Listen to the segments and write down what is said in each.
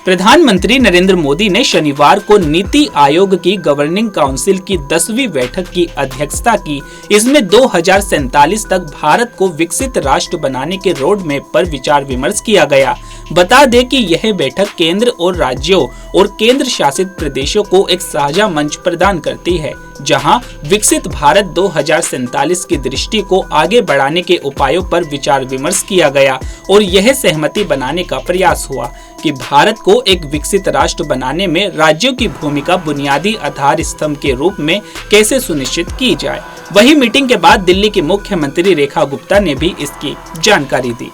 प्रधानमंत्री नरेंद्र मोदी ने शनिवार को नीति आयोग की गवर्निंग काउंसिल की 10वीं बैठक की अध्यक्षता की। इसमें 2047 तक भारत को विकसित राष्ट्र बनाने के रोड मैप पर विचार विमर्श किया गया। बता दें कि यह बैठक केंद्र और राज्यों और केंद्र शासित प्रदेशों को एक साझा मंच प्रदान करती है, जहां विकसित भारत 2047 की दृष्टि को आगे बढ़ाने के उपायों पर विचार विमर्श किया गया और यह सहमति बनाने का प्रयास हुआ कि भारत को एक विकसित राष्ट्र बनाने में राज्यों की भूमिका बुनियादी आधार स्तंभ के रूप में कैसे सुनिश्चित की जाए। वही मीटिंग के बाद दिल्ली की मुख्यमंत्री रेखा गुप्ता ने भी इसकी जानकारी दी।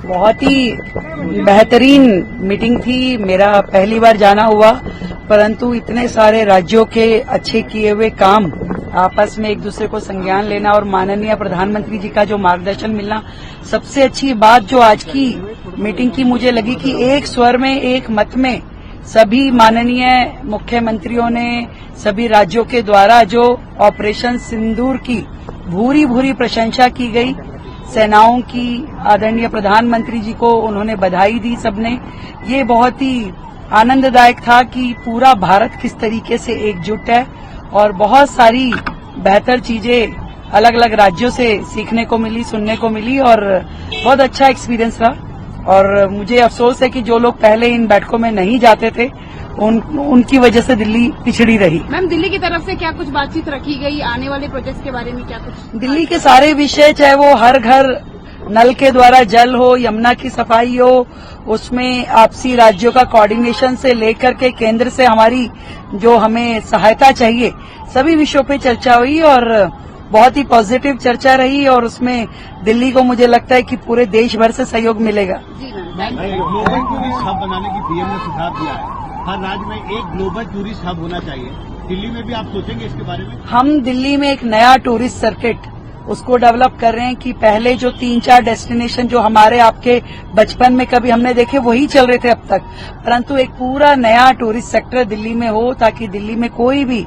बहुत ही बेहतरीन मीटिंग थी। मेरा पहली बार जाना हुआ, परंतु इतने सारे राज्यों के अच्छे किए हुए काम, आपस में एक दूसरे को संज्ञान लेना और माननीय प्रधानमंत्री जी का जो मार्गदर्शन मिलना, सबसे अच्छी बात जो आज की मीटिंग की मुझे लगी कि एक स्वर में एक मत में सभी माननीय मुख्यमंत्रियों ने सभी राज्यों के द्वारा जो ऑपरेशन सिंदूर की भूरी भूरी प्रशंसा की गई, सेनाओं की आदरणीय प्रधानमंत्री जी को उन्होंने बधाई दी सबने। ये बहुत ही आनंददायक था कि पूरा भारत किस तरीके से एकजुट है और बहुत सारी बेहतर चीजें अलग अलग राज्यों से सीखने को मिली, सुनने को मिली और बहुत अच्छा एक्सपीरियंस रहा। और मुझे अफसोस है कि जो लोग पहले इन बैठकों में नहीं जाते थे उनकी वजह से दिल्ली पिछड़ी रही। मैम, दिल्ली की तरफ से क्या कुछ बातचीत रखी गई? आने वाले प्रोजेक्ट के बारे में क्या कुछ? दिल्ली के सारे विषय, चाहे वो हर घर नल के द्वारा जल हो, यमुना की सफाई हो, उसमें आपसी राज्यों का कोऑर्डिनेशन से लेकर के केंद्र से हमारी जो हमें सहायता चाहिए, सभी विषयों पे चर्चा हुई और बहुत ही पॉजिटिव चर्चा रही और उसमें दिल्ली को मुझे लगता है कि पूरे देश भर से सहयोग मिलेगा। ग्लोबल टूरिस्ट हब बनाने की पीएम ने सुझाव दिया है। हर राज्य में एक ग्लोबल टूरिस्ट हब होना चाहिए। दिल्ली में भी आप सोचेंगे इसके बारे में? हम दिल्ली में एक नया टूरिस्ट सर्किट उसको डेवलप कर रहे हैं कि पहले जो 3-4 डेस्टिनेशन जो हमारे आपके बचपन में कभी हमने देखे वही चल रहे थे अब तक, परंतु एक पूरा नया टूरिस्ट सेक्टर दिल्ली में हो ताकि दिल्ली में कोई भी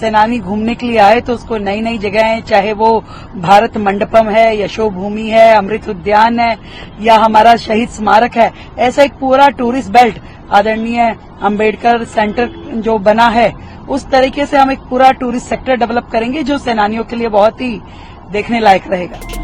सेनानी घूमने के लिए आए तो उसको नई नई जगहें, चाहे वो भारत मंडपम है, यशो भूमि है, अमृत उद्यान है या हमारा शहीद स्मारक है, ऐसा एक पूरा टूरिस्ट बेल्ट आदरणीय अंबेडकर सेंटर जो बना है, उस तरीके से हम एक पूरा टूरिस्ट सेक्टर डेवलप करेंगे जो सेनानियों के लिए बहुत ही देखने लायक रहेगा।